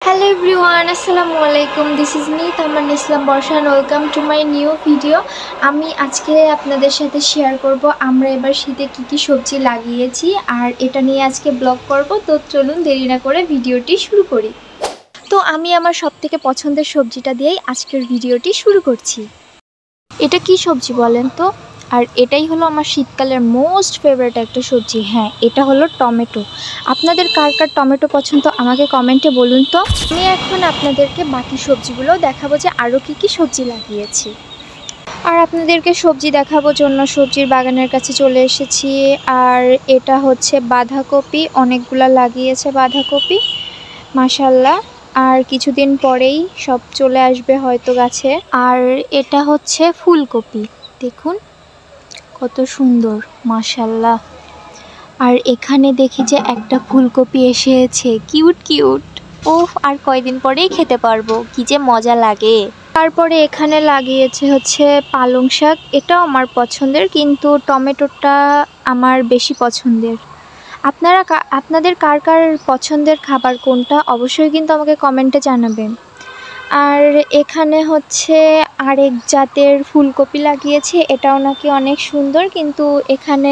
Hello everyone, Assalamualaikum. This is me Taman Islam Borsha and welcome to my new video. আমি আজকে আপনাদের সাথে share করব আমরা এবার শীতে কি কি সবজি লাগিয়েছি আর এটা নিয়ে আজকে ব্লগ করব। তো চলুন দেরি না করে ভিডিওটি শুরু করি। তো আমি আমার সবথেকে পছন্দের সবজিটা দিয়েই আজকের ভিডিওটি শুরু করছি। এটা কি সবজি বলেন তো? আর এটাই হলো আমার শীতকালের মোস্ট ফেভারিট একটা সবজি। হ্যাঁ, এটা হলো টমেটো। আপনাদের কার কার টমেটো পছন্দ আমাকে কমেন্টে বলুন তো। আমি এখন আপনাদেরকে বাকি সবজিগুলো দেখাবো যে আরও কি কি সবজি লাগিয়েছি। আর আপনাদেরকে সবজি দেখাবো জন্য সবজির বাগানের কাছে চলে এসেছি। আর এটা হচ্ছে বাঁধাকপি, অনেকগুলা লাগিয়েছে বাঁধাকপি, মাশাল্লাহ। আর কিছুদিন পরেই সব চলে আসবে হয়তো গাছে। আর এটা হচ্ছে ফুলকপি, দেখুন কত সুন্দর, মাশাল্লাহ। আর এখানে দেখি যে একটা ফুলকপি এসেছে, কিউট কিউট। ওহ, আর কয়দিন পরেই খেতে পারবো, কি যে মজা লাগে। তারপরে এখানে লাগিয়েছে হচ্ছে পালং শাক, এটাও আমার পছন্দের, কিন্তু টমেটোটা আমার বেশি পছন্দের। আপনাদের কার কার পছন্দের খাবার কোনটা অবশ্যই কিন্তু আমাকে কমেন্টে জানাবেন। আর এখানে হচ্ছে আরেক জাতের ফুলকপি লাগিয়েছে, এটাও নাকি অনেক সুন্দর, কিন্তু এখানে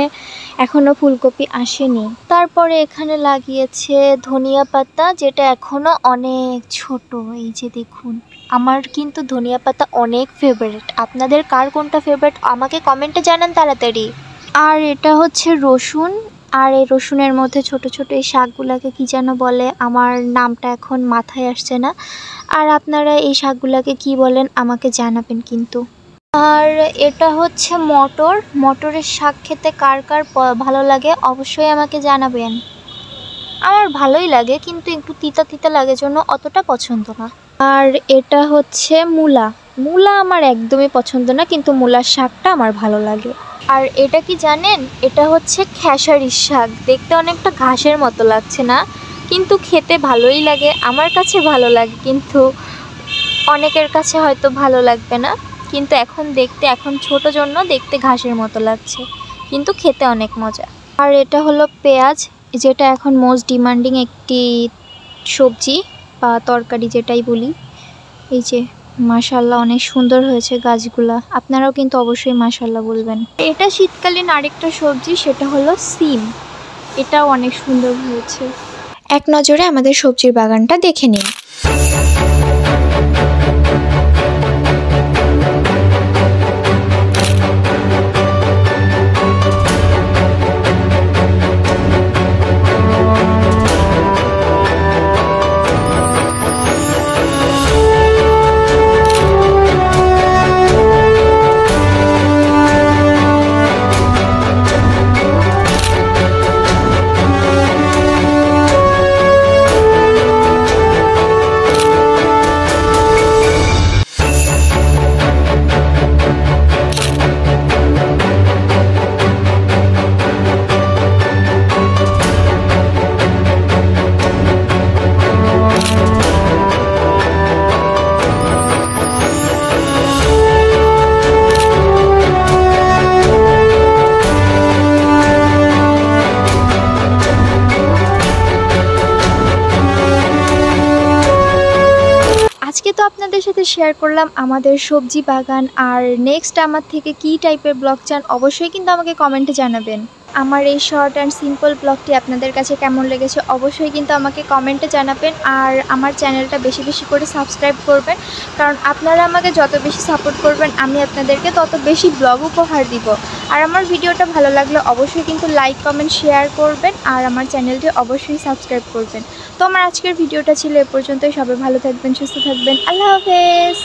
এখনও ফুলকপি আসেনি। তারপরে এখানে লাগিয়েছে ধনিয়া পাতা, যেটা এখনও অনেক ছোট। এই যে দেখুন, আমার কিন্তু ধনিয়া পাতা অনেক ফেভারিট। আপনাদের কার কোনটা ফেভারিট আমাকে কমেন্টে জানান তাড়াতাড়ি। আর এটা হচ্ছে রসুন, আর এই রসুনের মধ্যে ছোট ছোট এই শাকগুলোকে কী যেন বলে, আমার নামটা এখন মাথায় আসছে না। আর আপনারা এই শাকগুলোকে কি বলেন আমাকে জানাবেন কিন্তু। আর এটা হচ্ছে মটর, মটরের শাক খেতে কার কার ভালো লাগে অবশ্যই আমাকে জানাবেন। আমার ভালোই লাগে, কিন্তু একটু তিতা তিতা লাগে জন্য অতটা পছন্দ না। আর এটা হচ্ছে মূলা, মূলা আমার একদমই পছন্দ না, কিন্তু মূলার শাকটা আমার ভালো লাগে। আর এটা কি জানেন, এটা হচ্ছে খেসারির শাক। দেখতে অনেকটা ঘাসের মতো লাগছে না, কিন্তু খেতে ভালোই লাগে। আমার কাছে ভালো লাগে, কিন্তু অনেকের কাছে হয়তো ভালো লাগবে না। কিন্তু এখন ছোট জন্য দেখতে ঘাসের মতো লাগছে, কিন্তু খেতে অনেক মজা। আর এটা হলো পেঁয়াজ, যেটা এখন মোস্ট ডিমান্ডিং একটি সবজি বা তরকারি যেটাই বলি। এই যে মাশাল্লাহ, অনেক সুন্দর হয়েছে গাছগুলা, আপনারাও কিন্তু অবশ্যই মাশাল্লাহ বলবেন। এটা শীতকালীন আরেকটা সবজি, সেটা হলো সিম, এটাও অনেক সুন্দর হয়েছে। এক নজরে আমাদের সবজির বাগানটা দেখে নিন। আজকে তো আপনাদের সাথে শেয়ার করলাম আমাদের সবজি বাগান। আর নেক্সট আমার থেকে কী টাইপের ব্লগ চান অবশ্যই কিন্তু আমাকে কমেন্টে জানাবেন। আমার এই শর্ট অ্যান্ড সিম্পল ব্লগটি আপনাদের কাছে কেমন লেগেছে অবশ্যই কিন্তু আমাকে কমেন্টে জানাবেন। আর আমার চ্যানেলটা বেশি বেশি করে সাবস্ক্রাইব করবেন, কারণ আপনারা আমাকে যত বেশি সাপোর্ট করবেন আমি আপনাদেরকে তত বেশি ব্লগ উপহার দিব। আর আমার ভিডিওটা ভালো লাগলে অবশ্যই কিন্তু লাইক কমেন্ট শেয়ার করবেন, আর আমার চ্যানেলটি অবশ্যই সাবস্ক্রাইব করবেন। তো আমার আজকের ভিডিওটা ছিল এ পর্যন্তই। সবাই ভালো থাকবেন, সুস্থ থাকবেন, আল্লাহ হাফেজ।